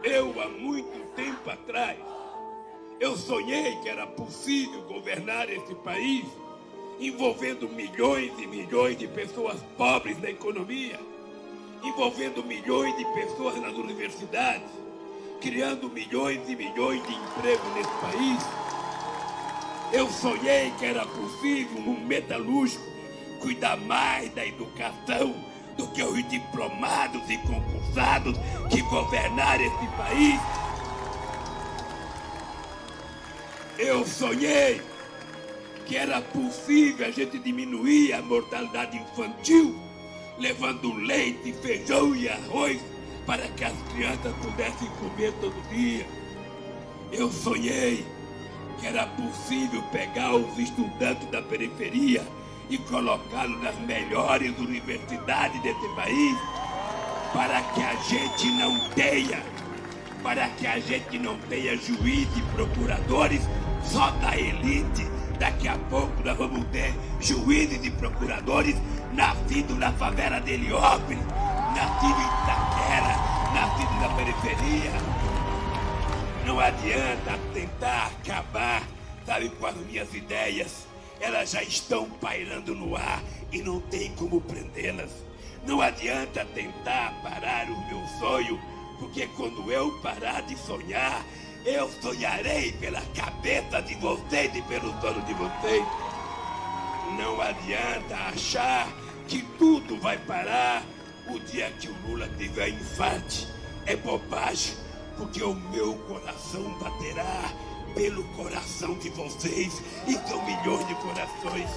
Eu, há muito tempo atrás, eu sonhei que era possível governar esse país envolvendo milhões e milhões de pessoas pobres na economia, envolvendo milhões de pessoas nas universidades, criando milhões e milhões de empregos nesse país. Eu sonhei que era possível um metalúrgico cuidar mais da educação do que os diplomados e concursados que governaram esse país. Eu sonhei que era possível a gente diminuir a mortalidade infantil, levando leite, feijão e arroz para que as crianças pudessem comer todo dia. Eu sonhei que era possível pegar os estudantes da periferia e colocá-los nas melhores universidades desse país, para que a gente não tenha juízes e procuradores só da elite. Daqui a pouco nós vamos ter juízes e procuradores nascidos na favela de Heliópolis, nascidos em Itaquera, nascidos na periferia. Não adianta tentar acabar, sabe, com as minhas ideias. Elas já estão pairando no ar e não tem como prendê-las. Não adianta tentar parar o meu sonho, porque quando eu parar de sonhar, eu sonharei pela cabeça de vocês e pelo sono de vocês. Não adianta achar que tudo vai parar o dia que o Lula tiver infarte. É bobagem, porque o meu coração baterá pelo coração de vocês, e são milhões de corações.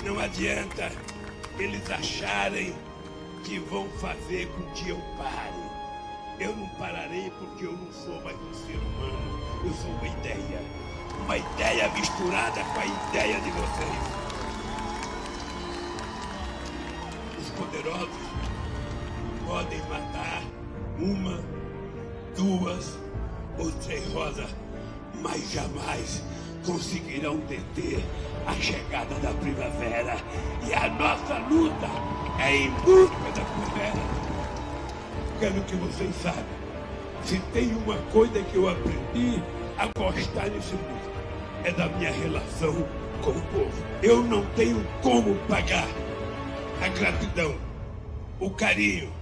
Não adianta eles acharem que vão fazer com que eu pare. Eu não pararei porque eu não sou mais um ser humano, eu sou uma ideia misturada com a ideia de vocês. Os poderosos podem matar uma, duas ou três rosas, mas jamais conseguirão deter a chegada da primavera. E a nossa luta é em busca da primavera. Quero que vocês saibam, se tem uma coisa que eu aprendi a gostar nesse mundo, é da minha relação com o povo. Eu não tenho como pagar a gratidão, o carinho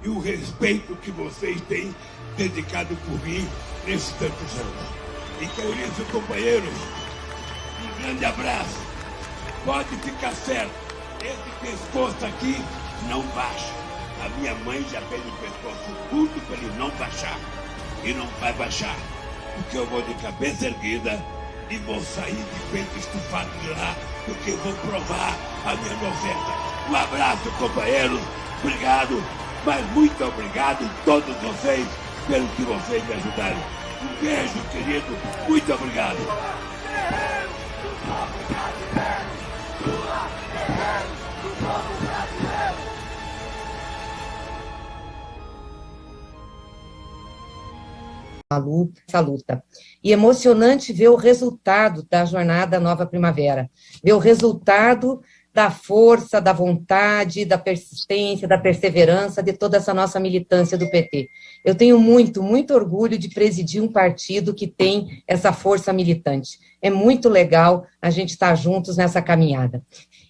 e o respeito que vocês têm dedicado por mim nesses tantos anos. E quero isso, companheiros, um grande abraço. Pode ficar certo, esse pescoço aqui não baixa. A minha mãe já fez o pescoço curto para ele não baixar. E não vai baixar, porque eu vou de cabeça erguida e vou sair de peito estufado de lá, porque vou provar a minha novela. Um abraço, companheiros. Obrigado, mas muito obrigado a todos vocês pelo que vocês me ajudaram. Um beijo, querido. Muito obrigado. Essa luta. E emocionante ver o resultado da jornada Nova Primavera, ver o resultado da força, da vontade, da persistência, da perseverança de toda essa nossa militância do PT. Eu tenho muito, muito orgulho de presidir um partido que tem essa força militante. É muito legal a gente estar juntos nessa caminhada.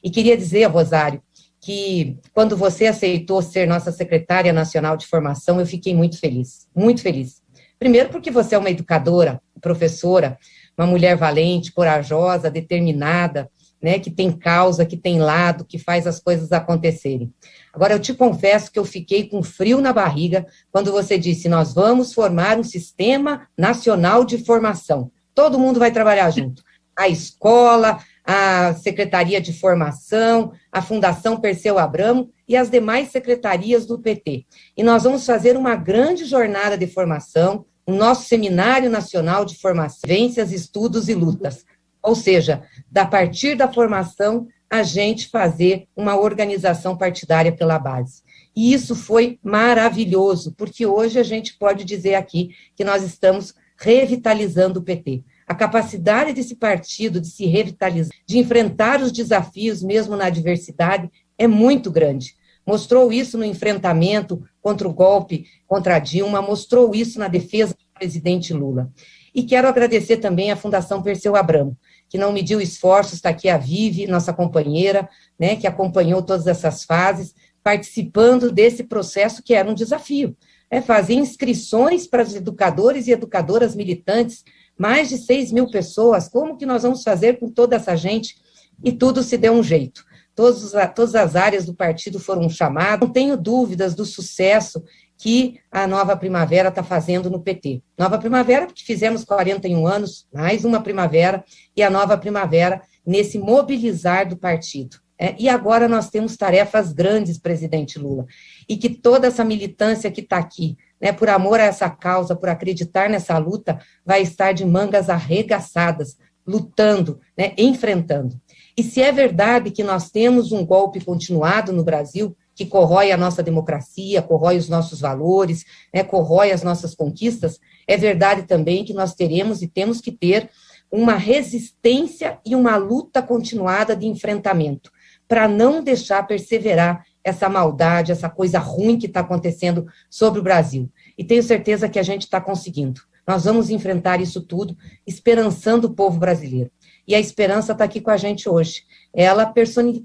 E queria dizer, Rosário, que quando você aceitou ser nossa secretária nacional de formação, eu fiquei muito feliz, muito feliz. Primeiro porque você é uma educadora, professora, uma mulher valente, corajosa, determinada, né, que tem causa, que tem lado, que faz as coisas acontecerem. Agora, eu te confesso que eu fiquei com frio na barriga quando você disse, nós vamos formar um sistema nacional de formação. Todo mundo vai trabalhar junto. A escola, a Secretaria de Formação, a Fundação Perseu Abramo e as demais secretarias do PT. E nós vamos fazer uma grande jornada de formação, o nosso Seminário Nacional de Formação, Vivências, Estudos e Lutas. Ou seja, a partir da formação, a gente fazer uma organização partidária pela base. E isso foi maravilhoso, porque hoje a gente pode dizer aqui que nós estamos revitalizando o PT. A capacidade desse partido de se revitalizar, de enfrentar os desafios mesmo na adversidade, é muito grande. mostrou isso no enfrentamento contra o golpe contra a Dilma, mostrou isso na defesa do presidente Lula. E quero agradecer também à Fundação Perseu Abramo, que não mediu esforços, está aqui a Vivi, nossa companheira, né, que acompanhou todas essas fases, participando desse processo que era um desafio, fazer inscrições para os educadores e educadoras militantes, mais de 6 mil pessoas, como que nós vamos fazer com toda essa gente? E tudo se deu um jeito. Todas as áreas do partido foram chamadas, não tenho dúvidas do sucesso que a Nova Primavera está fazendo no PT. Nova Primavera, porque fizemos 41 anos, mais uma primavera, e a Nova Primavera nesse mobilizar do partido. E agora nós temos tarefas grandes, presidente Lula, e que toda essa militância que está aqui, por amor a essa causa, por acreditar nessa luta, vai estar de mangas arregaçadas, lutando, enfrentando. E se é verdade que nós temos um golpe continuado no Brasil, que corrói a nossa democracia, corrói os nossos valores, corrói as nossas conquistas, é verdade também que nós teremos e temos que ter uma resistência e uma luta continuada de enfrentamento, para não deixar perseverar essa maldade, essa coisa ruim que está acontecendo sobre o Brasil. E tenho certeza que a gente está conseguindo. Nós vamos enfrentar isso tudo, esperançando o povo brasileiro. E a esperança está aqui com a gente hoje. Ela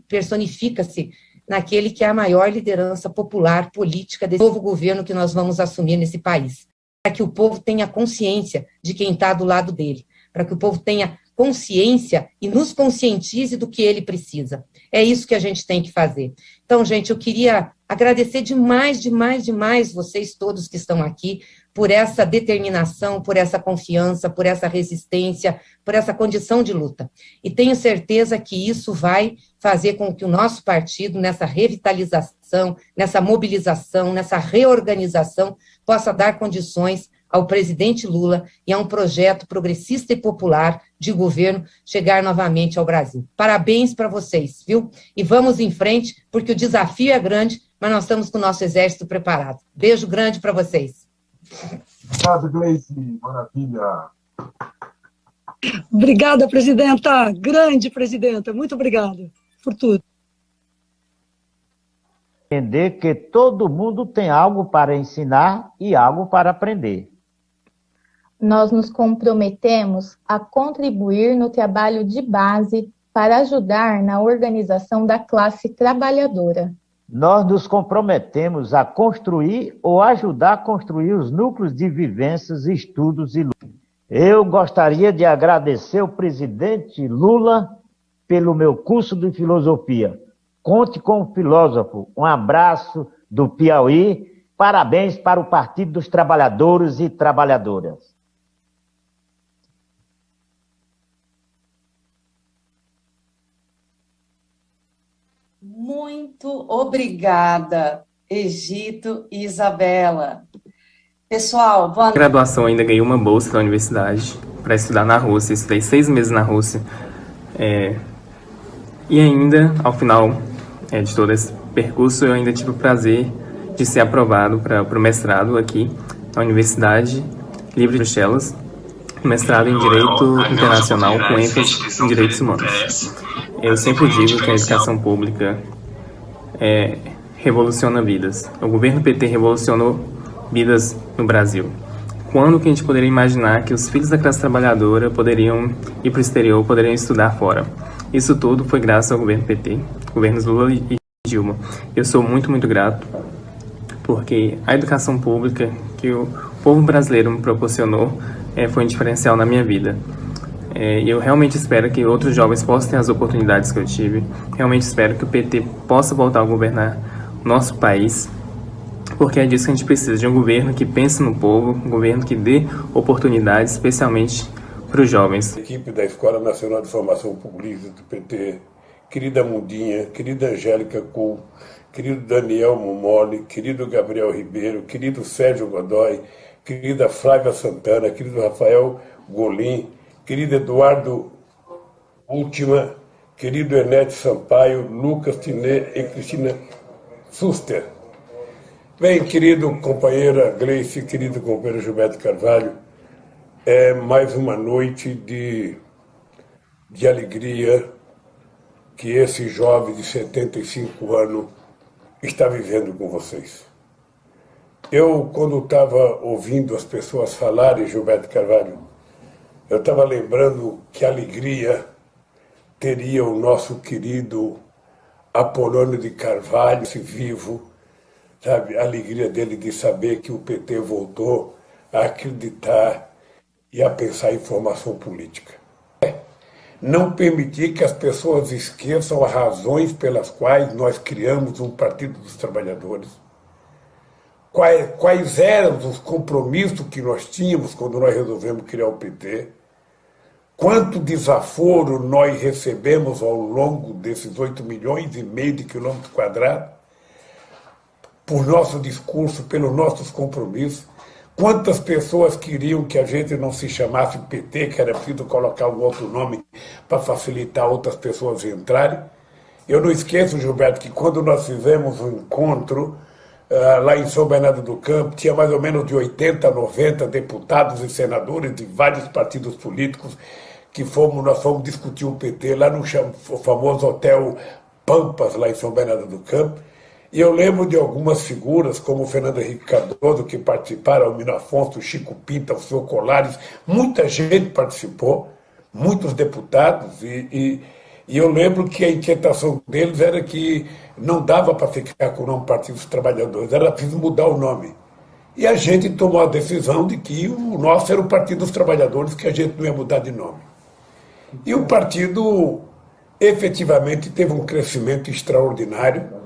personifica-se naquele que é a maior liderança popular, política desse novo governo que nós vamos assumir nesse país. Para que o povo tenha consciência de quem está do lado dele. Para que o povo tenha consciência e nos conscientize do que ele precisa. É isso que a gente tem que fazer. Então, gente, eu queria agradecer demais vocês todos que estão aqui, por essa determinação, por essa confiança, por essa resistência, por essa condição de luta. E tenho certeza que isso vai fazer com que o nosso partido, nessa revitalização, nessa mobilização, nessa reorganização, possa dar condições ao presidente Lula e a um projeto progressista e popular de governo chegar novamente ao Brasil. Parabéns para vocês, viu? E vamos em frente, porque o desafio é grande, mas nós estamos com o nosso exército preparado. Beijo grande para vocês. Obrigado, Gleice. Maravilha. Obrigada, presidenta. Grande presidenta. Muito obrigada por tudo. Entender que todo mundo tem algo para ensinar e algo para aprender. Nós nos comprometemos a contribuir no trabalho de base para ajudar na organização da classe trabalhadora. Nós nos comprometemos a construir ou ajudar a construir os núcleos de vivências, estudos e lutas. Eu gostaria de agradecer ao presidente Lula pelo meu curso de filosofia. Conte com o filósofo. Um abraço do Piauí. Parabéns para o Partido dos Trabalhadores e Trabalhadoras. Muito obrigada, Egito e Isabela. Pessoal, boa noite. Na graduação ainda ganhei uma bolsa da universidade para estudar na Rússia. Estudei 6 meses na Rússia. E ainda, ao final de todo esse percurso, eu ainda tive o prazer de ser aprovado para o mestrado aqui na Universidade Livre de Bruxelas, mestrado em Direito Internacional com ênfase em Direitos Humanos. Eu sempre digo que a educação pública revoluciona vidas. O governo PT revolucionou vidas no Brasil. Quando que a gente poderia imaginar que os filhos da classe trabalhadora poderiam ir para o exterior, poderiam estudar fora? Isso tudo foi graças ao governo PT, governos Lula e Dilma. Eu sou muito, muito grato, porque a educação pública que o povo brasileiro me proporcionou foi um diferencial na minha vida. E eu realmente espero que outros jovens possam ter as oportunidades que eu tive. Realmente espero que o PT possa voltar a governar o nosso país, porque é disso que a gente precisa, de um governo que pense no povo, um governo que dê oportunidades, especialmente para os jovens. A equipe da Escola Nacional de Formação Pública do PT, querida Mundinha, querida Angélica Kuhl, querido Daniel Momoli, querido Gabriel Ribeiro, querido Sérgio Godoy, querida Flávia Santana, querido Rafael Golim, querido Eduardo Última, querido Ernest Sampaio, Lucas Tiné e Cristina Suster. Bem, querido companheira Gleice, querido companheiro Gilberto Carvalho, é mais uma noite de alegria que esse jovem de 75 anos estar vivendo com vocês. Eu, quando estava ouvindo as pessoas falarem, Gilberto Carvalho, eu estava lembrando que alegria teria o nosso querido Apolônio de Carvalho, se vivo, sabe? A alegria dele de saber que o PT voltou a acreditar e a pensar em formação política. Não permitir que as pessoas esqueçam as razões pelas quais nós criamos um Partido dos Trabalhadores. Quais eram os compromissos que nós tínhamos quando nós resolvemos criar o PT? Quanto desaforo nós recebemos ao longo desses 8,5 milhões de quilômetros quadrados por nosso discurso, pelos nossos compromissos? Quantas pessoas queriam que a gente não se chamasse PT, que era preciso colocar um outro nome para facilitar outras pessoas entrarem? Eu não esqueço, Gilberto, que quando nós fizemos um encontro lá em São Bernardo do Campo, tinha mais ou menos de 80, 90 deputados e senadores de vários partidos políticos que nós fomos discutir o PT lá no famoso Hotel Pampas, lá em São Bernardo do Campo. E eu lembro de algumas figuras, como o Fernando Henrique Cardoso, que participaram, o Mino Afonso, o Chico Pinta, o Seu Colares, muita gente participou, muitos deputados, e eu lembro que a inquietação deles era que não dava para ficar com o nome Partido dos Trabalhadores, era preciso mudar o nome. E a gente tomou a decisão de que o nosso era o Partido dos Trabalhadores, que a gente não ia mudar de nome. E o partido efetivamente teve um crescimento extraordinário,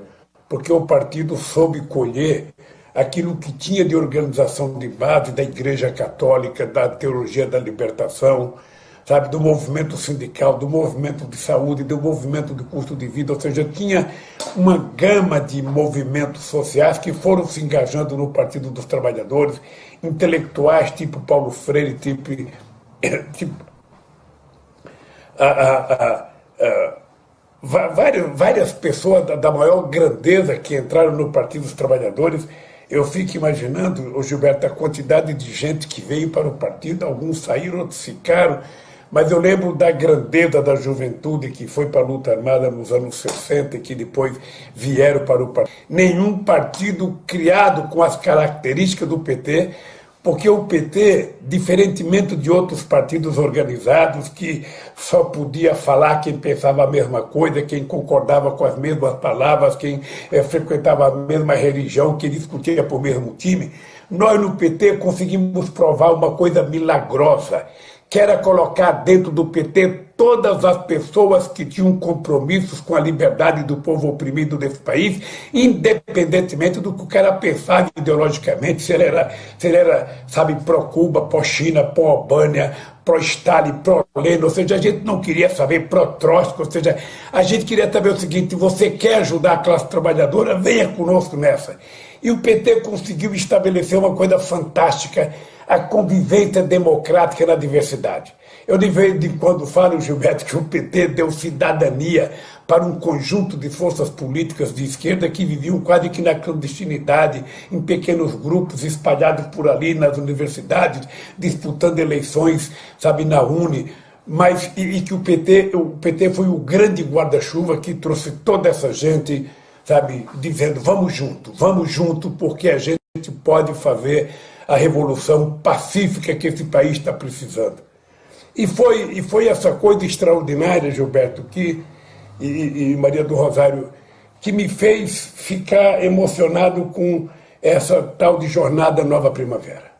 porque o partido soube colher aquilo que tinha de organização de base da Igreja Católica, da teologia da libertação, sabe, do movimento sindical, do movimento de saúde, do movimento de custo de vida, ou seja, tinha uma gama de movimentos sociais que foram se engajando no Partido dos Trabalhadores, intelectuais tipo Paulo Freire, várias pessoas da maior grandeza que entraram no Partido dos Trabalhadores. Eu fico imaginando, Gilberto, a quantidade de gente que veio para o partido, alguns saíram, outros ficaram, mas eu lembro da grandeza da juventude que foi para a luta armada nos anos 60 e que depois vieram para o partido. Nenhum partido criado com as características do PT, porque o PT, diferentemente de outros partidos organizados, que só podia falar quem pensava a mesma coisa, quem concordava com as mesmas palavras, quem frequentava a mesma religião, quem discutia por mesmo time, nós no PT conseguimos provar uma coisa milagrosa, que era colocar dentro do PT todas as pessoas que tinham compromissos com a liberdade do povo oprimido desse país, independentemente do que o cara pensava ideologicamente, se ele era, sabe, pró-Cuba, pró-China, pró-Albânia, pró-Stalin, pró-Lenin, ou seja, a gente não queria saber pró-Trotsky, ou seja, a gente queria saber o seguinte: você quer ajudar a classe trabalhadora? Venha conosco nessa. E o PT conseguiu estabelecer uma coisa fantástica, a convivência democrática na diversidade. Eu de vez em quando falo, Gilberto, que o PT deu cidadania para um conjunto de forças políticas de esquerda que viviam quase que na clandestinidade, em pequenos grupos espalhados por ali nas universidades, disputando eleições, sabe, na UNE, mas e que o PT foi o grande guarda-chuva que trouxe toda essa gente, sabe, dizendo vamos junto, porque a gente pode fazer a revolução pacífica que esse país está precisando. E foi essa coisa extraordinária, Gilberto, e Maria do Rosário, que me fez ficar emocionado com essa tal de Jornada Nova Primavera.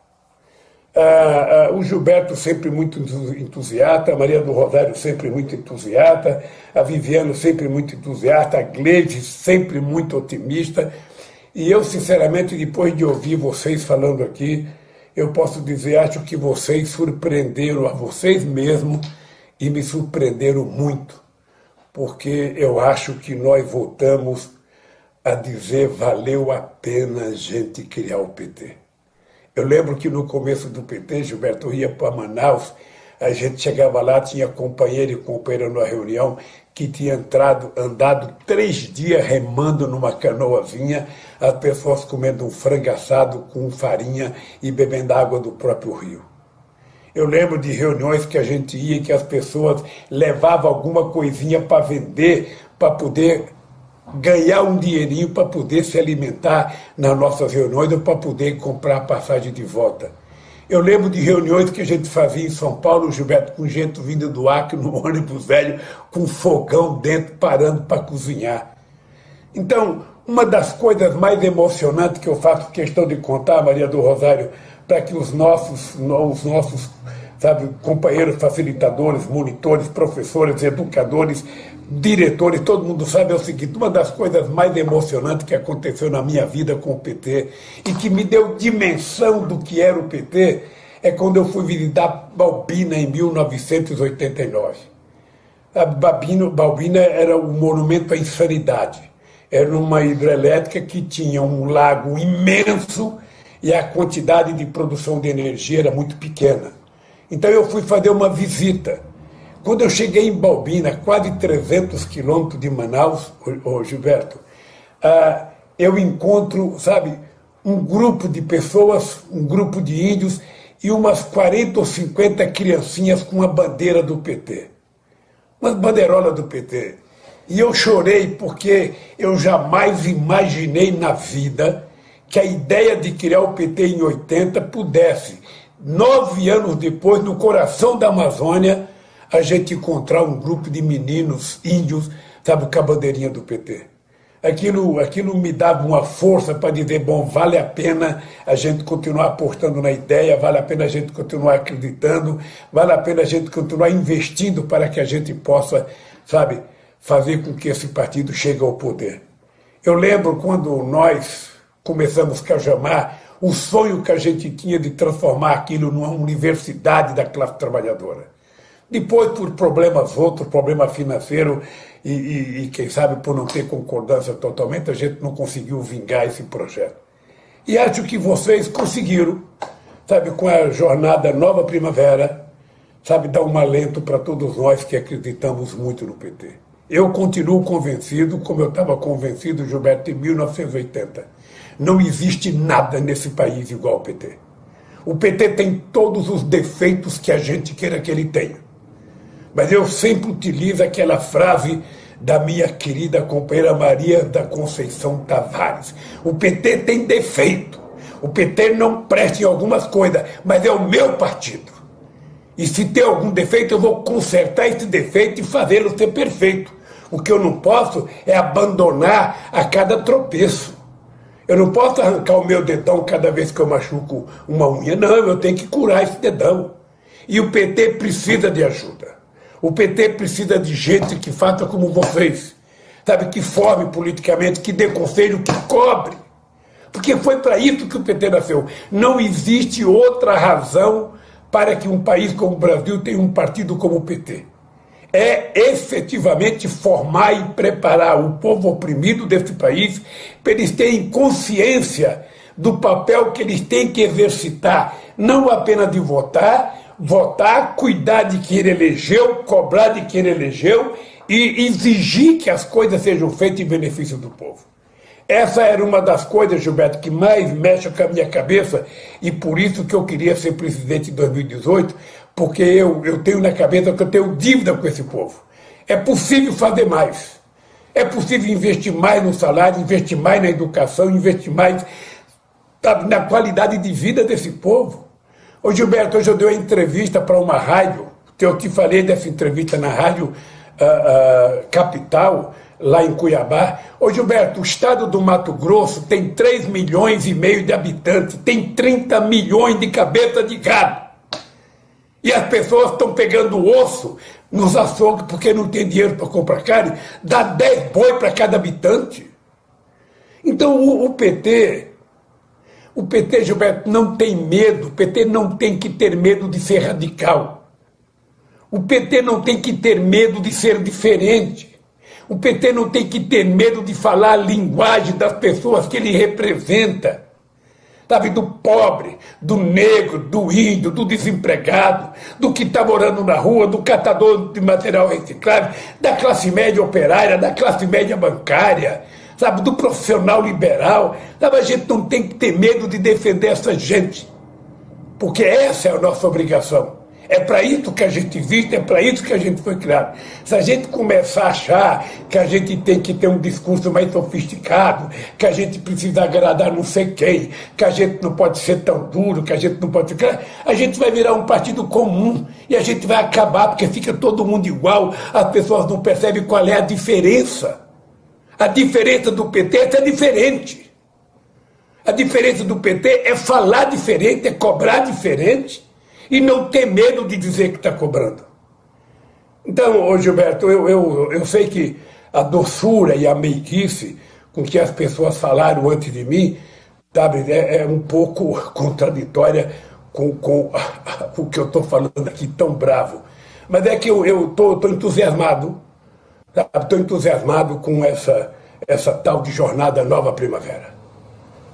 O Gilberto sempre muito entusiasta, a Maria do Rosário sempre muito entusiasta, a Viviane sempre muito entusiasta, a Gleide sempre muito otimista. E eu, sinceramente, depois de ouvir vocês falando aqui, eu posso dizer, acho que vocês surpreenderam a vocês mesmos e me surpreenderam muito, porque eu acho que nós voltamos a dizer valeu a pena a gente criar o PT. Eu lembro que no começo do PT, Gilberto, eu ia para Manaus, a gente chegava lá, tinha companheiro e companheira numa reunião que tinha andado 3 dias remando numa canoazinha, as pessoas comendo um frango assado com farinha e bebendo água do próprio rio. Eu lembro de reuniões que a gente ia, que as pessoas levavam alguma coisinha para vender, para poder ganhar um dinheirinho para poder se alimentar nas nossas reuniões ou para poder comprar a passagem de volta. Eu lembro de reuniões que a gente fazia em São Paulo, Gilberto, com gente vindo do Acre no ônibus velho, com fogão dentro, parando para cozinhar. Então, uma das coisas mais emocionantes que eu faço questão de contar, Maria do Rosário, para que os nossos sabe, companheiros facilitadores, monitores, professores, educadores, diretores, todo mundo sabe, é o seguinte: uma das coisas mais emocionantes que aconteceu na minha vida com o PT e que me deu dimensão do que era o PT é quando eu fui visitar Balbina em 1989. A Balbina era o monumento à insanidade. Era uma hidrelétrica que tinha um lago imenso e a quantidade de produção de energia era muito pequena. Então eu fui fazer uma visita. Quando eu cheguei em Balbina, quase 300 quilômetros de Manaus, Gilberto, eu encontro, sabe, um grupo de pessoas, um grupo de índios e umas 40 ou 50 criancinhas com a bandeira do PT. Uma bandeirola do PT. E eu chorei porque eu jamais imaginei na vida que a ideia de criar o PT em 80 pudesse, 9 anos depois, no coração da Amazônia, a gente encontrar um grupo de meninos índios, sabe, com a bandeirinha do PT. Aquilo me dava uma força para dizer, bom, vale a pena a gente continuar apostando na ideia, vale a pena a gente continuar acreditando, vale a pena a gente continuar investindo para que a gente possa, sabe, fazer com que esse partido chegue ao poder. Eu lembro quando nós começamos a Cajamar, o sonho que a gente tinha de transformar aquilo numa universidade da classe trabalhadora. Depois, por problemas outros, problema financeiro e quem sabe, por não ter concordância totalmente, a gente não conseguiu vingar esse projeto. E acho que vocês conseguiram, sabe, com a jornada Nova Primavera, sabe, dar um alento para todos nós que acreditamos muito no PT. Eu continuo convencido, como eu estava convencido, Gilberto, em 1980. Não existe nada nesse país igual ao PT. O PT tem todos os defeitos que a gente queira que ele tenha. Mas eu sempre utilizo aquela frase da minha querida companheira Maria da Conceição Tavares. O PT tem defeito. O PT não presta em algumas coisas, mas é o meu partido. E se tem algum defeito, eu vou consertar esse defeito e fazê-lo ser perfeito. O que eu não posso é abandonar a cada tropeço. Eu não posso arrancar o meu dedão cada vez que eu machuco uma unha. Não, eu tenho que curar esse dedão. E o PT precisa de ajuda. O PT precisa de gente que faça como vocês. Sabe, que forme politicamente, que dê conselho, que cobre. Porque foi para isso que o PT nasceu. Não existe outra razão para que um país como o Brasil tenha um partido como o PT. É efetivamente formar e preparar o povo oprimido desse país para eles terem consciência do papel que eles têm que exercitar, não apenas de votar, cuidar de quem ele elegeu, cobrar de quem ele elegeu e exigir que as coisas sejam feitas em benefício do povo. Essa era uma das coisas, Gilberto, que mais mexe com a minha cabeça e por isso que eu queria ser presidente em 2018, porque eu tenho na cabeça que eu tenho dívida com esse povo. É possível fazer mais. É possível investir mais no salário, investir mais na educação, investir mais na qualidade de vida desse povo. Ô Gilberto, hoje eu dei uma entrevista para uma rádio, eu te falei dessa entrevista na rádio Capital, lá em Cuiabá. Ô Gilberto, o estado do Mato Grosso tem 3,5 milhões de habitantes, tem 30 milhões de cabeças de gado. E as pessoas estão pegando osso nos açougues porque não tem dinheiro para comprar carne, dá 10 boi para cada habitante. Então o PT, Gilberto, não tem medo, o PT não tem que ter medo de ser radical. O PT não tem que ter medo de ser diferente. O PT não tem que ter medo de falar a linguagem das pessoas que ele representa. Sabe, do pobre, do negro, do índio, do desempregado, do que está morando na rua, do catador de material reciclável, da classe média operária, da classe média bancária, sabe, do profissional liberal. Sabe, a gente não tem que ter medo de defender essa gente, porque essa é a nossa obrigação. É para isso que a gente existe, é para isso que a gente foi criado. Se a gente começar a achar que a gente tem que ter um discurso mais sofisticado, que a gente precisa agradar não sei quem, que a gente não pode ser tão duro, que a gente não pode ficar, a gente vai virar um partido comum e a gente vai acabar, porque fica todo mundo igual, as pessoas não percebem qual é a diferença. A diferença do PT é ser diferente. A diferença do PT é falar diferente, é cobrar diferente e não ter medo de dizer que está cobrando. Então, ô Gilberto, eu sei que a doçura e a meiguice com que as pessoas falaram antes de mim, sabe, é um pouco contraditória com o que eu estou falando aqui, tão bravo. Mas é que eu estou entusiasmado, estou entusiasmado com essa tal de jornada Nova Primavera.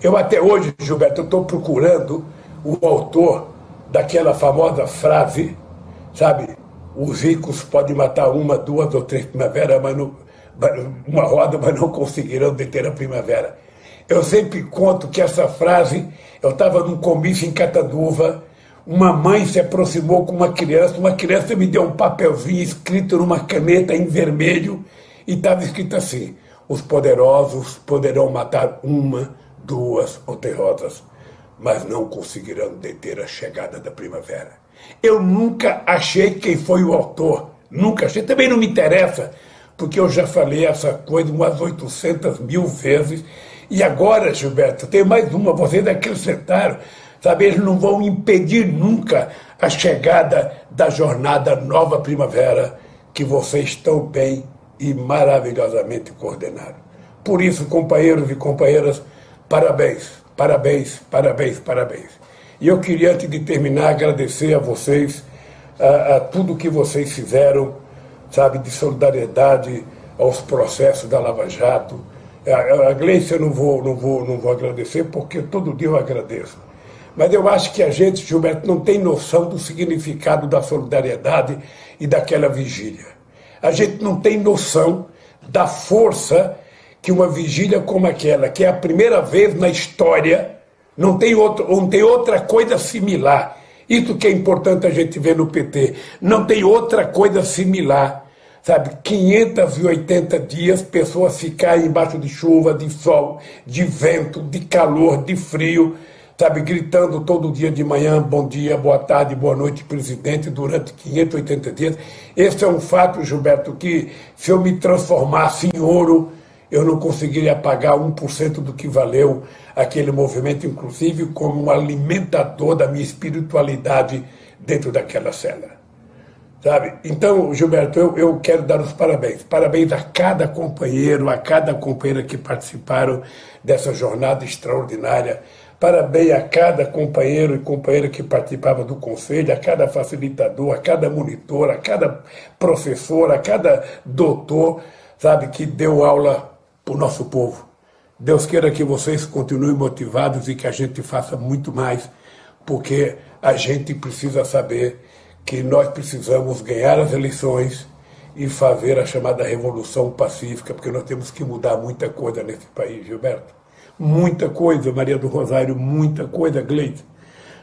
Eu até hoje, Gilberto, estou procurando o autor daquela famosa frase, sabe? Os ricos podem matar uma, duas ou três primaveras, uma roda, mas não conseguirão deter a primavera. Eu sempre conto que essa frase, eu estava num comício em Catanduva, uma mãe se aproximou com uma criança me deu um papelzinho escrito numa caneta em vermelho e estava escrito assim: os poderosos poderão matar uma, duas ou três rosas, mas não conseguirão deter a chegada da primavera. Eu nunca achei quem foi o autor, nunca achei, também não me interessa, porque eu já falei essa coisa umas 800 mil vezes, e agora, Gilberto, tem mais uma, vocês acrescentaram, sabe, eles não vão impedir nunca a chegada da jornada Nova Primavera, que vocês tão bem e maravilhosamente coordenaram. Por isso, companheiros e companheiras, parabéns, parabéns, parabéns, parabéns. E eu queria, antes de terminar, agradecer a vocês, a tudo que vocês fizeram, sabe, de solidariedade aos processos da Lava Jato. A Gleice eu não vou agradecer, porque todo dia eu agradeço. Mas eu acho que a gente, Gilberto, não tem noção do significado da solidariedade e daquela vigília. A gente não tem noção da força que uma vigília como aquela, que é a primeira vez na história, não tem outra coisa similar. Isso que é importante a gente ver no PT. Não tem outra coisa similar. Sabe, 580 dias, pessoas ficarem embaixo de chuva, de sol, de vento, de calor, de frio, sabe, gritando todo dia de manhã, bom dia, boa tarde, boa noite, presidente, durante 580 dias. Esse é um fato, Gilberto, que se eu me transformasse em ouro, eu não conseguiria pagar 1% do que valeu aquele movimento, inclusive como um alimentador da minha espiritualidade dentro daquela cela. Sabe? Então, Gilberto, eu quero dar os parabéns. Parabéns a cada companheiro, a cada companheira que participaram dessa jornada extraordinária. Parabéns a cada companheiro e companheira que participava do conselho, a cada facilitador, a cada monitor, a cada professor, a cada doutor, sabe, que deu aula para o nosso povo. Deus queira que vocês continuem motivados e que a gente faça muito mais, porque a gente precisa saber que nós precisamos ganhar as eleições e fazer a chamada revolução pacífica, porque nós temos que mudar muita coisa nesse país, Gilberto. Muita coisa, Maria do Rosário, muita coisa, Gleide.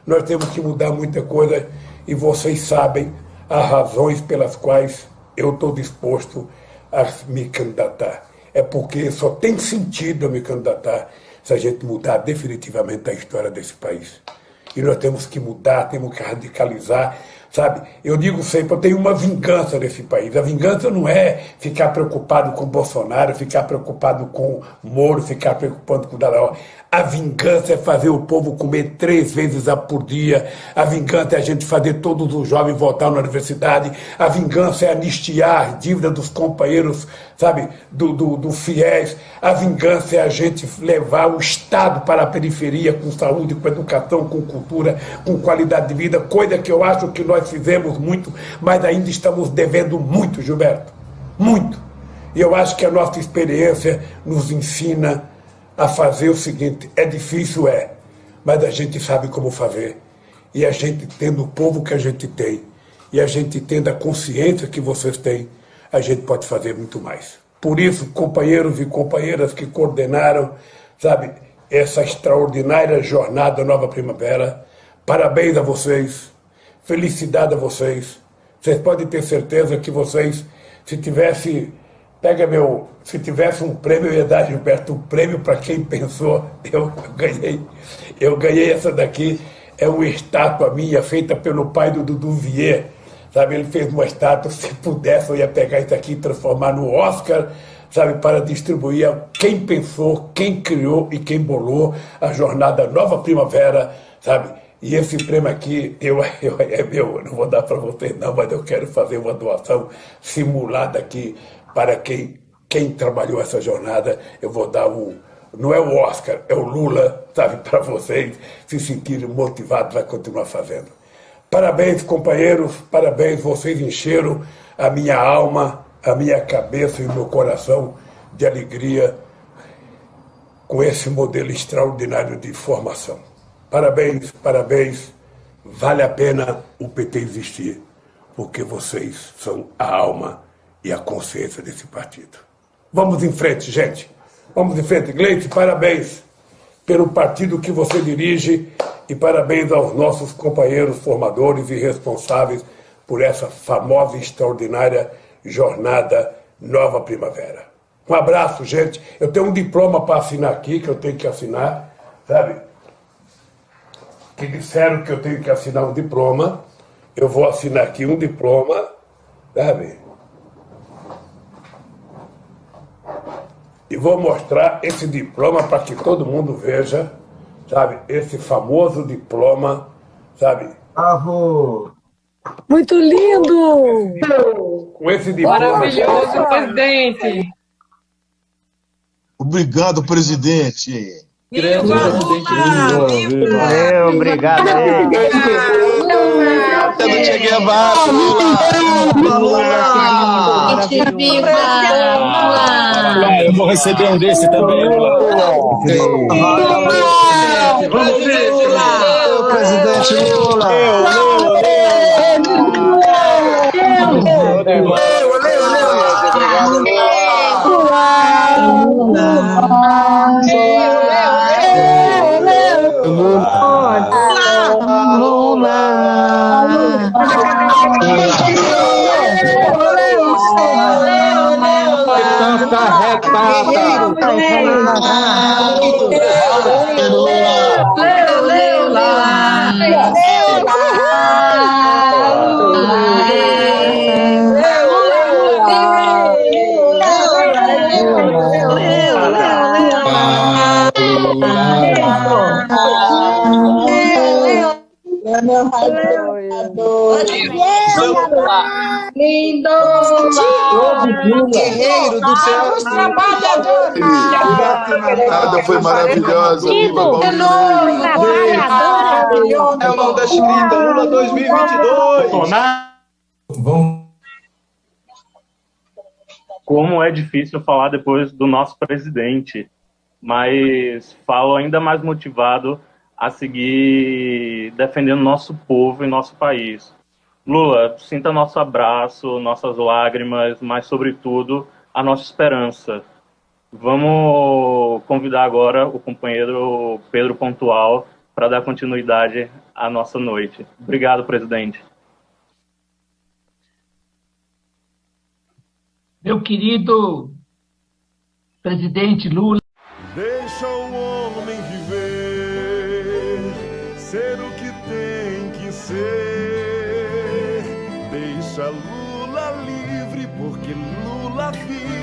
Nós temos que mudar muita coisa e vocês sabem as razões pelas quais eu estou disposto a me candidatar. É porque só tem sentido eu me candidatar se a gente mudar definitivamente a história desse país. E nós temos que mudar, temos que radicalizar, sabe? Eu digo sempre, eu tenho uma vingança nesse país. A vingança não é ficar preocupado com Bolsonaro, ficar preocupado com Moro, ficar preocupado com Dallagnol. A vingança é fazer o povo comer 3 vezes por dia. A vingança é a gente fazer todos os jovens voltar na universidade. A vingança é anistiar a dívida dos companheiros, sabe, do FIES. A vingança é a gente levar o Estado para a periferia com saúde, com educação, com cultura, com qualidade de vida, coisa que eu acho que nós fizemos muito, mas ainda estamos devendo muito, Gilberto. Muito. E eu acho que a nossa experiência nos ensina a fazer o seguinte: é difícil, mas a gente sabe como fazer. E a gente, tendo o povo que a gente tem, e a gente tendo a consciência que vocês têm, a gente pode fazer muito mais. Por isso, companheiros e companheiras que coordenaram, sabe, essa extraordinária jornada Nova Primavera, parabéns a vocês, Felicidade a vocês. Vocês podem ter certeza que vocês, se tivesse um prêmio, eu ia dar, Gilberto, um prêmio para quem pensou. Eu ganhei essa daqui. É uma estátua minha feita pelo pai do Dudu Vier. Sabe, ele fez uma estátua. Se pudesse, eu ia pegar isso aqui e transformar no Oscar, sabe, para distribuir a quem pensou, quem criou e quem bolou a jornada Nova Primavera, sabe? E esse prêmio aqui é meu, eu não vou dar para vocês não, mas eu quero fazer uma doação simulada aqui para quem trabalhou essa jornada. Eu vou dar não é o Oscar, é o Lula, sabe, para vocês se sentirem motivados a continuar fazendo. Parabéns, companheiros, parabéns, vocês encheram a minha alma, a minha cabeça e o meu coração de alegria com esse modelo extraordinário de formação. Parabéns, parabéns, vale a pena o PT existir, porque vocês são a alma e a consciência desse partido. Vamos em frente, gente. Vamos em frente. Gleite, parabéns pelo partido que você dirige e parabéns aos nossos companheiros formadores e responsáveis por essa famosa e extraordinária jornada Nova Primavera. Um abraço, gente. Eu tenho um diploma para assinar aqui, que eu tenho que assinar, sabe? Que disseram que eu tenho que assinar um diploma. Eu vou assinar aqui um diploma, sabe? E vou mostrar esse diploma para que todo mundo veja, sabe? Esse famoso diploma, sabe? Bravo! Muito lindo! Com esse diploma. Maravilhoso, presidente! Obrigado, presidente! Grande presidente Lula! Obrigado aí. Até do Che Guevara! Eu vou receber um desse também, Lula. Vamos ver, Lula! Presidente Lula! Lindo! Guerreiro do céu! Trabalhador! Foi maravilhosa! Viva É o Nordeste Linda, Lula 2022! Como é difícil falar depois do nosso presidente, mas falo ainda mais motivado a seguir defendendo nosso povo e nosso país. Lula, sinta nosso abraço, nossas lágrimas, mas, sobretudo, a nossa esperança. Vamos convidar agora o companheiro Pedro Pontual para dar continuidade à nossa noite. Obrigado, presidente. Meu querido presidente Lula. Deixa o homem viver, ser o que tem que ser. Deixa Lula livre, porque Lula vive.